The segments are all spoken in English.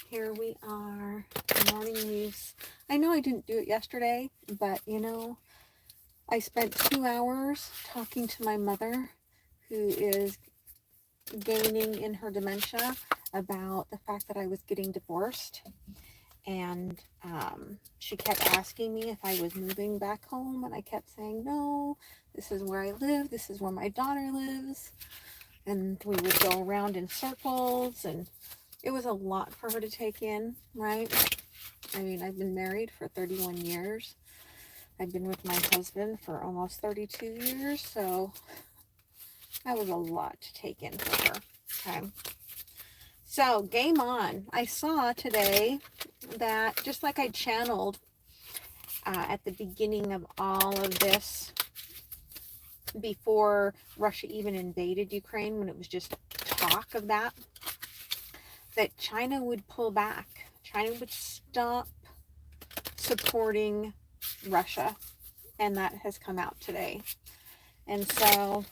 Here we are, morning news. I know I didn't do it yesterday, but you know, I spent 2 hours talking to my mother, who is gaining in her dementia, about the fact that I was getting divorced. And she kept asking me if I was moving back home, and I kept saying, no, this is where I live, this is where my daughter lives. And we would go around in circles, and it was a lot for her to take in, right? I mean, I've been married for 31 years. I've been with my husband for almost 32 years, so that was a lot to take in for her. Okay. So, game on. I saw today that just like I channeled at the beginning of all of this, before Russia even invaded Ukraine, when it was just talk of that China would pull back. China would stop supporting Russia. And that has come out today. And so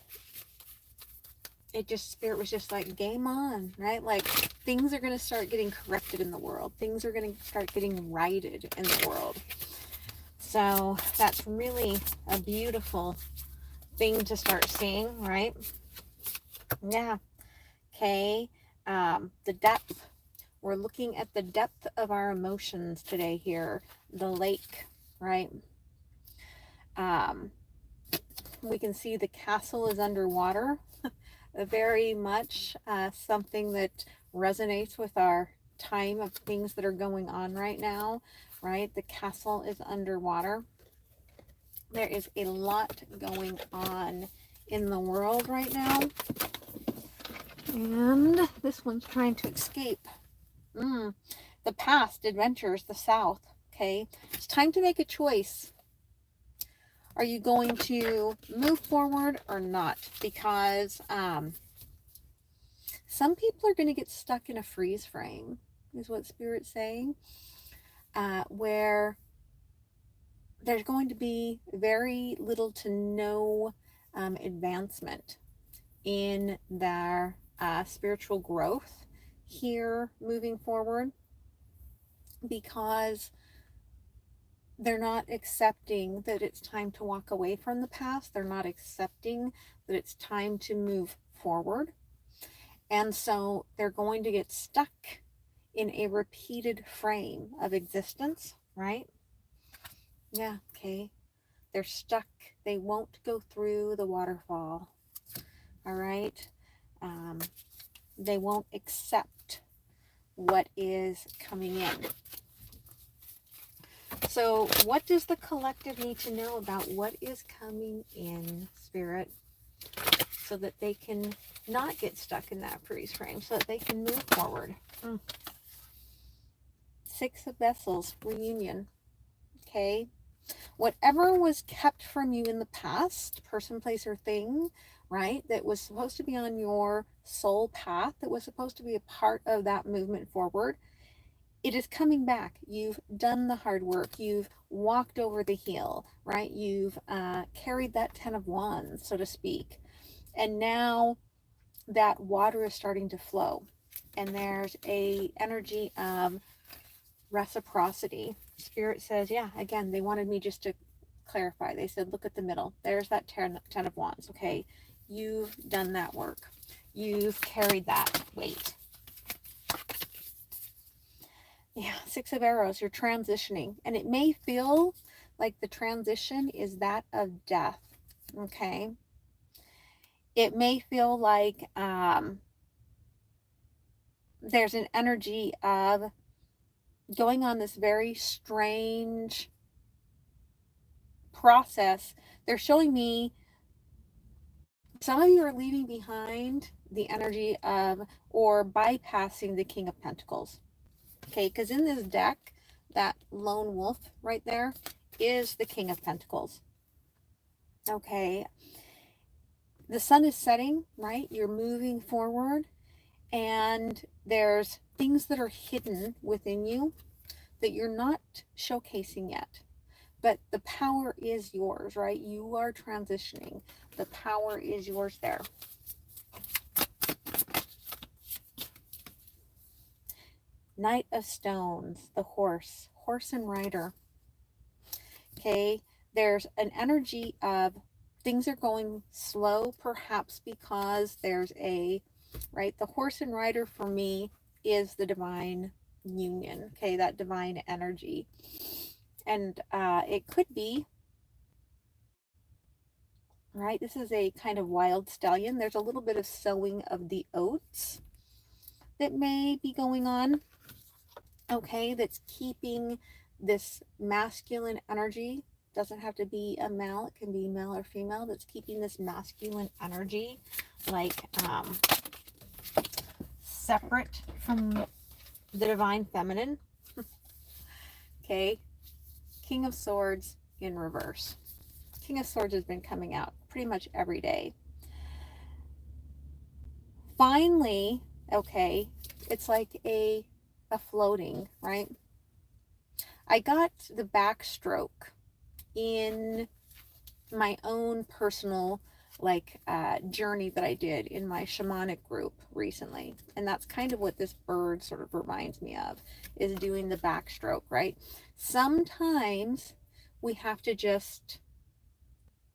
Spirit was just like, game on, right? Like, things are going to start getting corrected in the world. Things are going to start getting righted in the world. So that's really a beautiful thing to start seeing, right? Yeah. Okay. The depth. We're looking at the depth of our emotions today here. The lake, right? We can see the castle is underwater. Very much something that resonates with our time of things that are going on right now, right? The castle is underwater. There is a lot going on in the world right now. And this one's trying to escape. The past, adventures, the South. Okay, it's time to make a choice. Are you going to move forward or not? Because some people are going to get stuck in a freeze frame, is what Spirit's saying, where there's going to be very little to no advancement in their spiritual growth here moving forward, because they're not accepting that it's time to walk away from the past. They're not accepting that it's time to move forward. And so they're going to get stuck in a repeated frame of existence, right? Yeah, okay. They're stuck. They won't go through the waterfall. All right? They won't accept what is coming in. So what does the collective need to know about what is coming in, Spirit, so that they can not get stuck in that freeze frame, so that they can move forward? 6 of Vessels, reunion. Okay? Whatever was kept from you in the past, person, place, or thing, right, that was supposed to be on your soul path, that was supposed to be a part of that movement forward, it is coming back. You've done the hard work. You've walked over the hill, right? You've carried that 10 of Wands, so to speak. And now that water is starting to flow. And there's a energy of reciprocity. Spirit says, yeah, again, they wanted me just to clarify. They said, look at the middle. There's that 10 of Wands, okay? You've done that work. You've carried that weight. Yeah, 6 of Arrows, you're transitioning. And it may feel like the transition is that of death, okay? It may feel like there's an energy of going on this very strange process. They're showing me some of you are leaving behind the energy of, or bypassing the King of Pentacles. Okay, because in this deck, that lone wolf right there is the King of Pentacles. Okay, the sun is setting, right? You're moving forward, and there's things that are hidden within you that you're not showcasing yet. But the power is yours, right? You are transitioning. The power is yours there. Knight of Stones, the horse and rider. Okay, there's an energy of things are going slow, perhaps because there's a, right, the horse and rider for me is the divine union, okay, that divine energy. And it could be, right, this is a kind of wild stallion. There's a little bit of sowing of the oats that may be going on, okay, that's keeping this masculine energy. Doesn't have to be a male, it can be male or female, that's keeping this masculine energy like separate from the divine feminine. Okay, King of Swords in reverse. King of Swords has been coming out pretty much every day. Finally, okay, it's like a floating, right? I got the backstroke in my own personal journey that I did in my shamanic group recently. And that's kind of what this bird sort of reminds me of, is doing the backstroke, right? Sometimes we have to just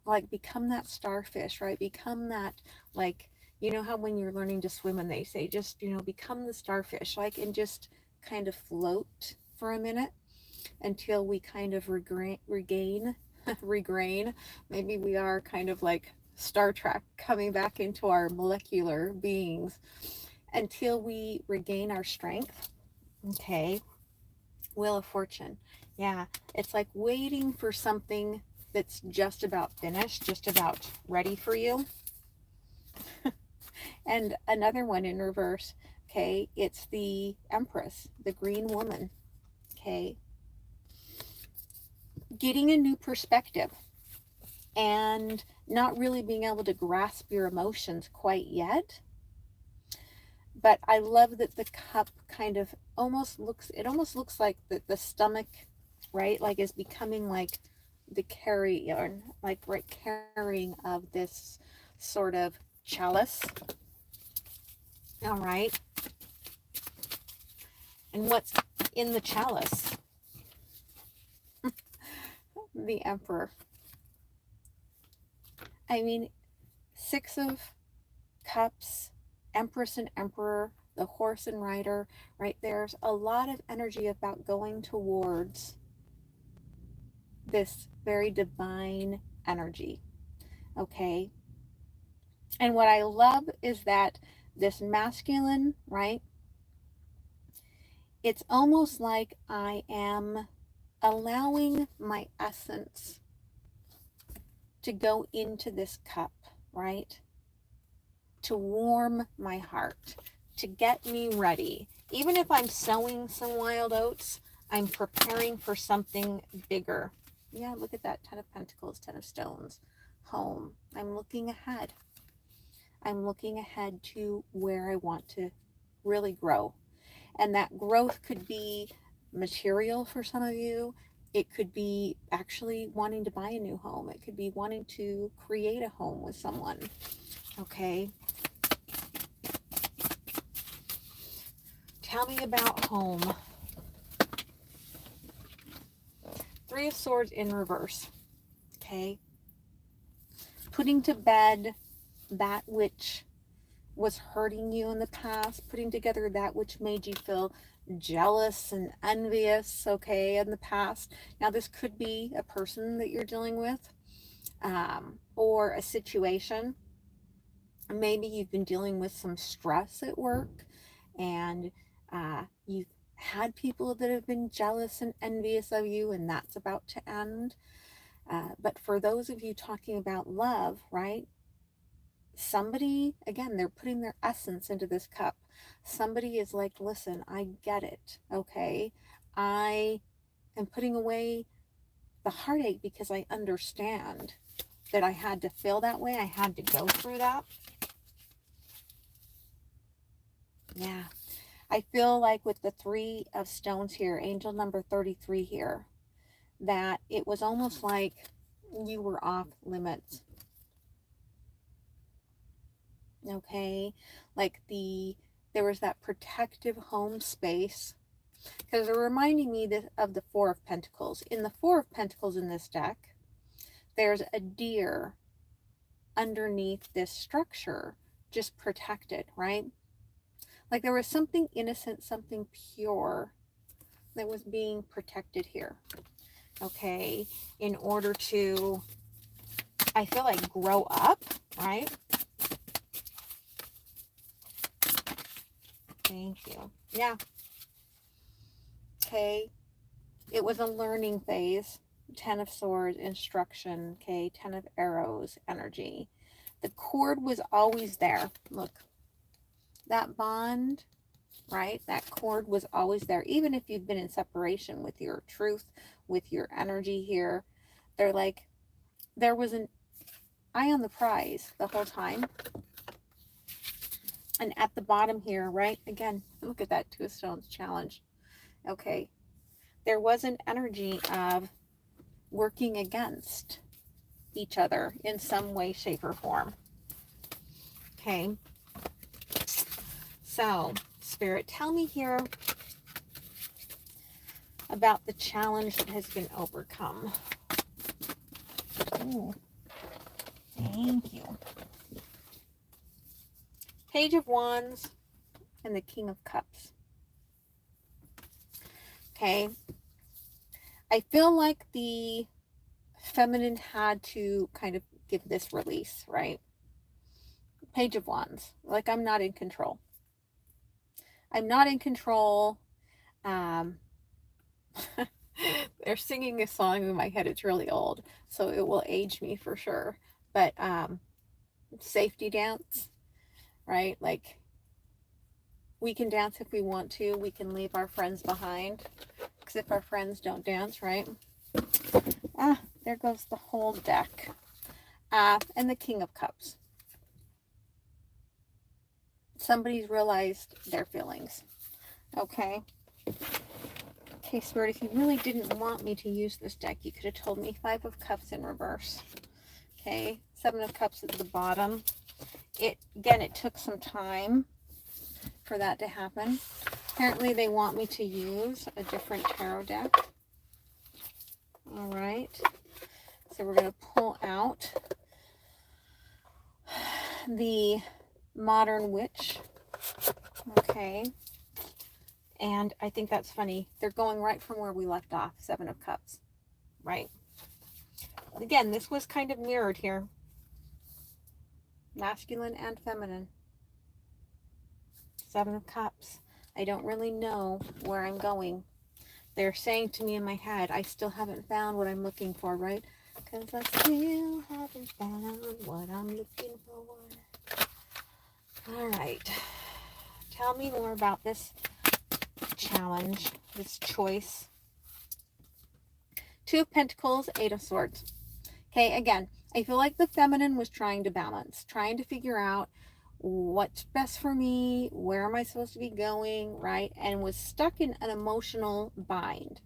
like become that starfish, right? Become that, like, you know how when you're learning to swim and they say just, you know, become the starfish, like, and just kind of float for a minute until we kind of regain, maybe we are kind of like Star Trek coming back into our molecular beings, until we regain our strength. Okay, Wheel of Fortune. Yeah, it's like waiting for something that's just about finished, just about ready for you. And another one in reverse, okay, it's the Empress, the green woman. Okay, getting a new perspective and not really being able to grasp your emotions quite yet. But I love that the cup kind of almost looks like the stomach, right, like is becoming like the carrying of this sort of chalice. All right, and what's in the chalice? The Emperor. I mean, 6 of Cups, Empress and Emperor, the horse and rider, right? There's a lot of energy about going towards this very divine energy, okay? And what I love is that this masculine, right? It's almost like I am allowing my essence to go into this cup, right? To warm my heart, to get me ready. Even if I'm sowing some wild oats, I'm preparing for something bigger. Yeah, look at that, 10 of Pentacles, 10 of Stones, home. I'm looking ahead. I'm looking ahead to where I want to really grow. And that growth could be material for some of you. It could be actually wanting to buy a new home. It could be wanting to create a home with someone. Okay. Tell me about home. 3 of Swords in reverse. Okay. Putting to bed that which was hurting you in the past, putting together that which made you feel jealous and envious, okay, in the past. Now, this could be a person that you're dealing with, or a situation. Maybe you've been dealing with some stress at work, and you've had people that have been jealous and envious of you, and that's about to end. But for those of you talking about love, right? Somebody, again, they're putting their essence into this cup. Somebody is like, listen, I get it, okay? I am putting away the heartache because I understand that I had to feel that way. I had to go through that. Yeah. I feel like with the 3 of Stones here, angel number 33 here, that it was almost like you were off limits. Okay, like there was that protective home space, because they're reminding me of the Four of Pentacles. In the Four of Pentacles in this deck, there's a deer underneath this structure, just protected, right? Like there was something innocent, something pure that was being protected here, okay, in order to, I feel like, grow up, right? Thank you. Yeah. Okay. It was a learning phase. 10 of Swords, instruction, okay, 10 of Arrows, energy. The cord was always there. Look, that bond, right? That cord was always there. Even if you've been in separation with your truth, with your energy here, they're like, there was an eye on the prize the whole time. And at the bottom here, right? Again, look at that Two of Stones challenge. Okay. There was an energy of working against each other in some way, shape, or form. Okay. So, Spirit, tell me here about the challenge that has been overcome. Ooh, thank you. Page of Wands and the King of Cups. Okay. I feel like the feminine had to kind of give this release, right? Page of Wands. Like, I'm not in control. I'm not in control. They're singing a song in my head. It's really old, so it will age me for sure. But safety dance, right? Like, we can dance if we want to. We can leave our friends behind. Because if our friends don't dance, right? There goes the whole deck. And the King of Cups. Somebody's realized their feelings. Okay. Okay, Spirit, if you really didn't want me to use this deck, you could have told me. Five of Cups in reverse. Okay. Seven of Cups at the bottom. Again, it took some time for that to happen. Apparently, they want me to use a different tarot deck. All right. So we're going to pull out the Modern Witch. Okay. And I think that's funny. They're going right from where we left off. Seven of Cups. Right. Again, this was kind of mirrored here. Masculine and feminine. Seven of Cups. I don't really know where I'm going. They're saying to me in my head, I still haven't found what I'm looking for, right? Because I still haven't found what I'm looking for. All right. Tell me more about this challenge, this choice. Two of Pentacles, Eight of Swords. Okay, again, I feel like the feminine was trying to balance, trying to figure out what's best for me, where am I supposed to be going, right? And was stuck in an emotional bind.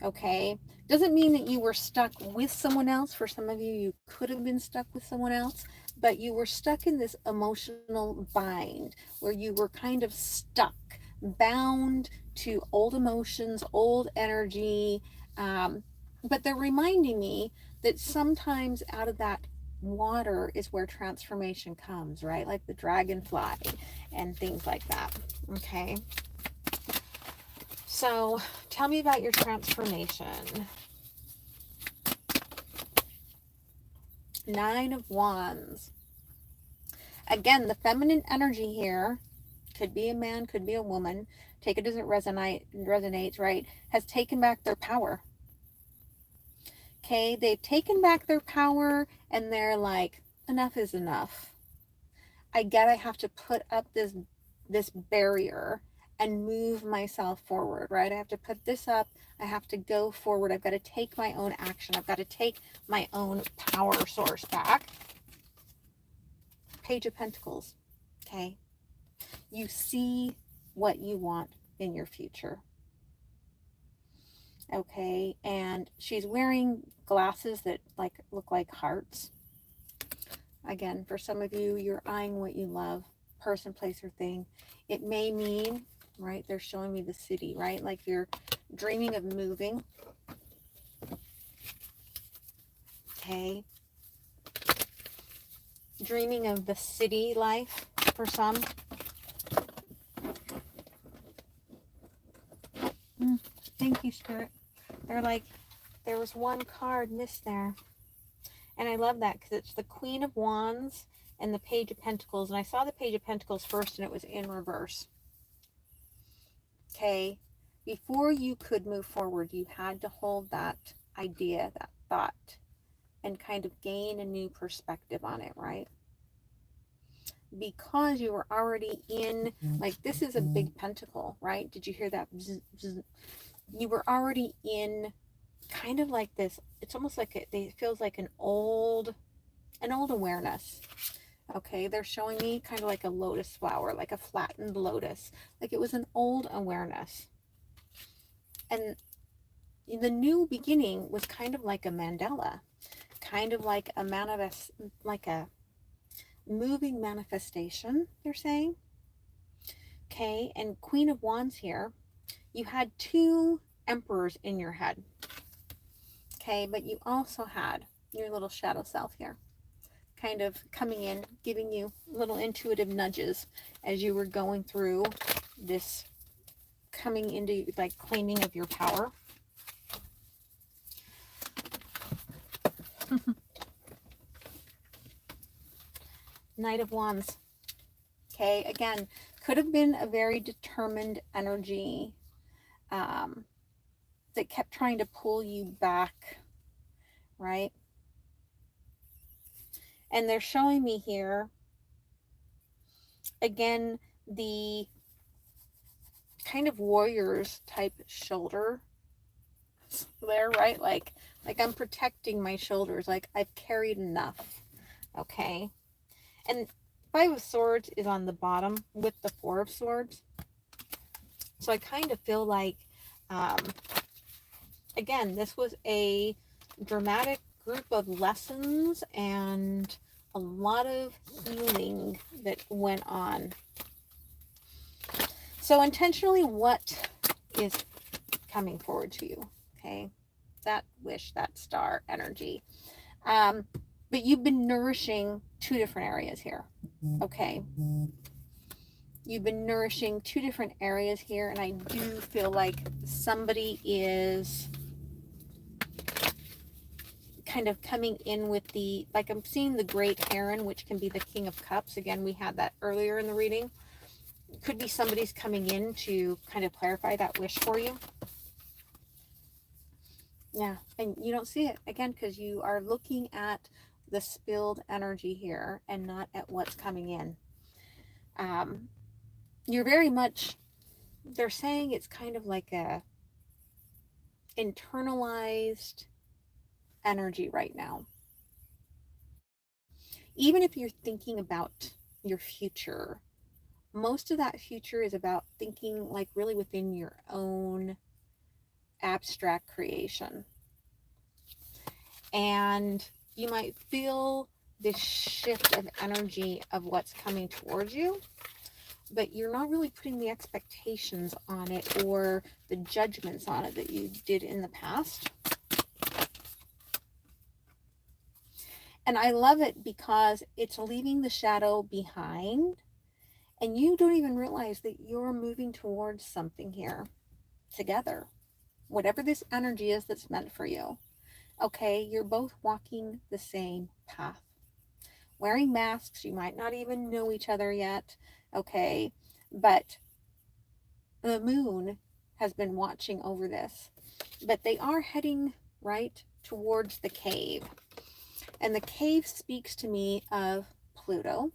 Okay, doesn't mean that you were stuck with someone else. For some of you, you could have been stuck with someone else, but you were stuck in this emotional bind where you were kind of stuck, bound to old emotions, old energy. But they're reminding me that sometimes out of that water is where transformation comes, right? Like the dragonfly and things like that. Okay. So tell me about your transformation. Nine of Wands. Again, the feminine energy here, could be a man, could be a woman, take it as it resonates, right, has taken back their power. Okay, they've taken back their power and they're like, enough is enough. I get I have to put up this barrier and move myself forward, right? I have to put this up. I have to go forward. I've got to take my own action. I've got to take my own power source back. Page of Pentacles. Okay. You see what you want in your future. Okay. And she's wearing glasses that look like hearts. Again, for some of you, you're eyeing what you love. Person, place, or thing. It may mean right? They're showing me the city, right? Like you're dreaming of moving. Okay. Dreaming of the city life for some. Thank you, Spirit. They're like, there was one card missed there. And I love that because it's the Queen of Wands and the Page of Pentacles. And I saw the Page of Pentacles first and it was in reverse. Okay. Before you could move forward, you had to hold that idea, that thought, and kind of gain a new perspective on it, right? Because you were already in, like, this is a big pentacle, right? Did you hear that? Bzz, bzz. You were already in kind of like this, it's almost like it feels like an old awareness. Okay, they're showing me kind of like a lotus flower, like a flattened lotus, like it was an old awareness. And the new beginning was kind of like a mandala, kind of like a like a moving manifestation, they're saying. Okay, and Queen of Wands here, you had two emperors in your head. Okay, but you also had your little shadow self here, kind of coming in, giving you little intuitive nudges as you were going through this, coming into like claiming of your power. Knight of Wands. Okay, again, could have been a very determined energy that kept trying to pull you back, right? And they're showing me here, again, the kind of warriors type shoulder there, right? Like I'm protecting my shoulders, like I've carried enough. Okay. And Five of Swords is on the bottom with the Four of Swords. So I kind of feel like, again, this was a dramatic group of lessons and a lot of healing that went on. So intentionally, what is coming forward to you? Okay. That wish, that star energy. But you've been nourishing two different areas here. Okay. You've been nourishing two different areas here, and I do feel like somebody is kind of coming in with the, like I'm seeing the Great Heron, which can be the King of Cups. Again, we had that earlier in the reading. Could be somebody's coming in to kind of clarify that wish for you. Yeah, and you don't see it, again, because you are looking at the spilled energy here and not at what's coming in. You're very much, they're saying it's kind of like a internalized energy right now. Even if you're thinking about your future, most of that future is about thinking like really within your own abstract creation. And you might feel this shift of energy of what's coming towards you, but you're not really putting the expectations on it or the judgments on it that you did in the past. And I love it because it's leaving the shadow behind, and you don't even realize that you're moving towards something here together. Whatever this energy is that's meant for you. Okay, you're both walking the same path. Wearing masks, you might not even know each other yet. Okay, but the moon has been watching over this. But they are heading right towards the cave. And the cave speaks to me of Pluto.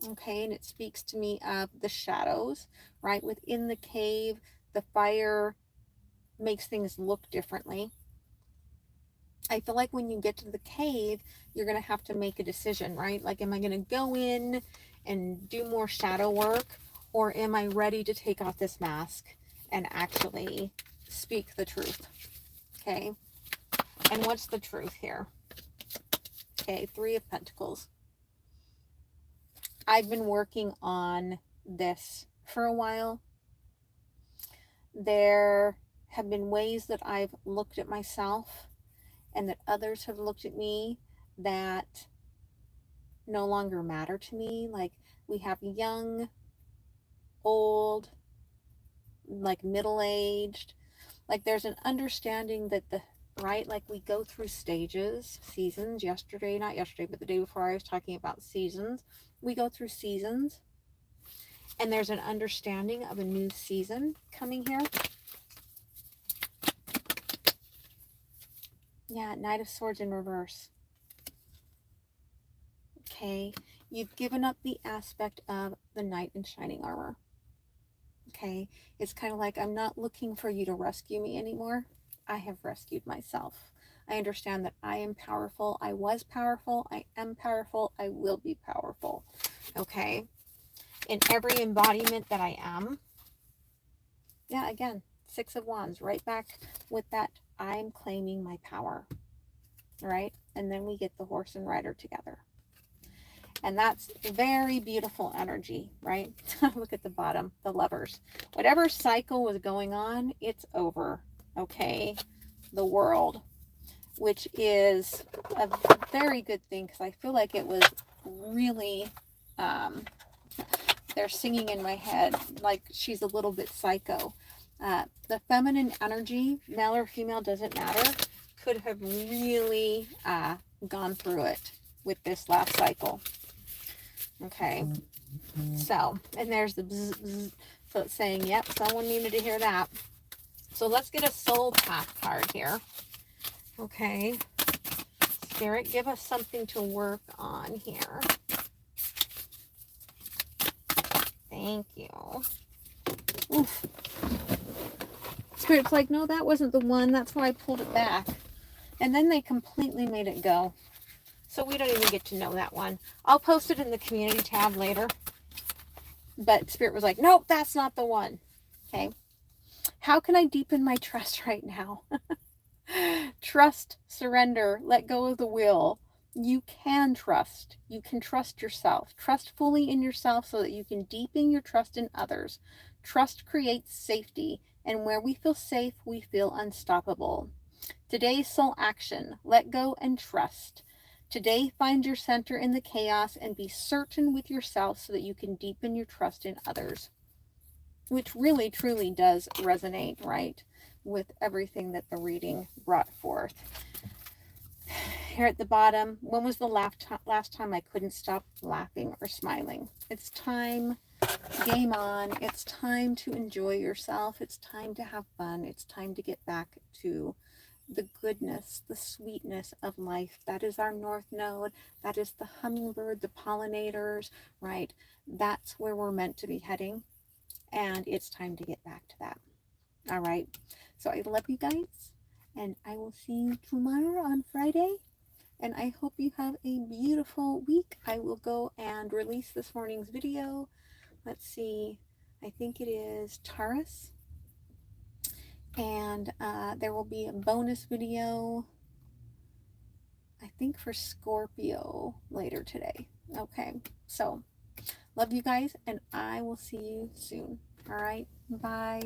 Okay, and it speaks to me of the shadows, right? Within the cave, the fire makes things look differently. I feel like when you get to the cave, you're going to have to make a decision, right? Like, am I going to go in and do more shadow work, or am I ready to take off this mask and actually speak the truth? Okay. And what's the truth here? Okay, Three of Pentacles. I've been working on this for a while. There have been ways that I've looked at myself and that others have looked at me that no longer matter to me. Like, we have young, old, like middle-aged, like there's an understanding that like we go through stages, seasons. Not yesterday, but the day before I was talking about seasons. We go through seasons, and there's an understanding of a new season coming here. Yeah, Knight of Swords in reverse. Okay, you've given up the aspect of the knight in shining armor. Okay, it's kind of like, I'm not looking for you to rescue me anymore. I have rescued myself. I understand that I am powerful. I was powerful. I am powerful. I will be powerful. Okay, in every embodiment that I am. Yeah, again, 6 of Wands, right back with that. I'm claiming my power. Right, and then we get the horse and rider together. And that's very beautiful energy, right? Look at the bottom, the Lovers. Whatever cycle was going on, it's over, okay? The World, which is a very good thing, because I feel like it was really, they're singing in my head, like she's a little bit psycho. The feminine energy, male or female, doesn't matter, could have really gone through it with this last cycle. Okay, so, and there's the bzz, bzz, so it's saying, yep, someone needed to hear that. So let's get a soul path card here. Okay, Spirit, give us something to work on here. Thank you. Oof. Spirit's like, no, that wasn't the one. That's why I pulled it back. And then they completely made it go. So we don't even get to know that one. I'll post it in the community tab later. But Spirit was like, nope, that's not the one. Okay. How can I deepen my trust right now? Trust, surrender, let go of the will. You can trust. You can trust yourself. Trust fully in yourself so that you can deepen your trust in others. Trust creates safety. And where we feel safe, we feel unstoppable. Today's soul action, let go and trust. Today, find your center in the chaos and be certain with yourself so that you can deepen your trust in others. Which really, truly does resonate, right, with everything that the reading brought forth. Here at the bottom, when was the last time I couldn't stop laughing or smiling? It's time, game on. It's time to enjoy yourself. It's time to have fun. It's time to get back to the goodness, the sweetness of life. That is our north node. That is the hummingbird, the pollinators, right? That's where we're meant to be heading. And it's time to get back to that. All right. So I love you guys. And I will see you tomorrow on Friday. And I hope you have a beautiful week. I will go and release this morning's video. Let's see. I think it is Taurus. And there will be a bonus video, I think, for Scorpio later today. Okay, so love you guys, and I will see you soon. All right, bye.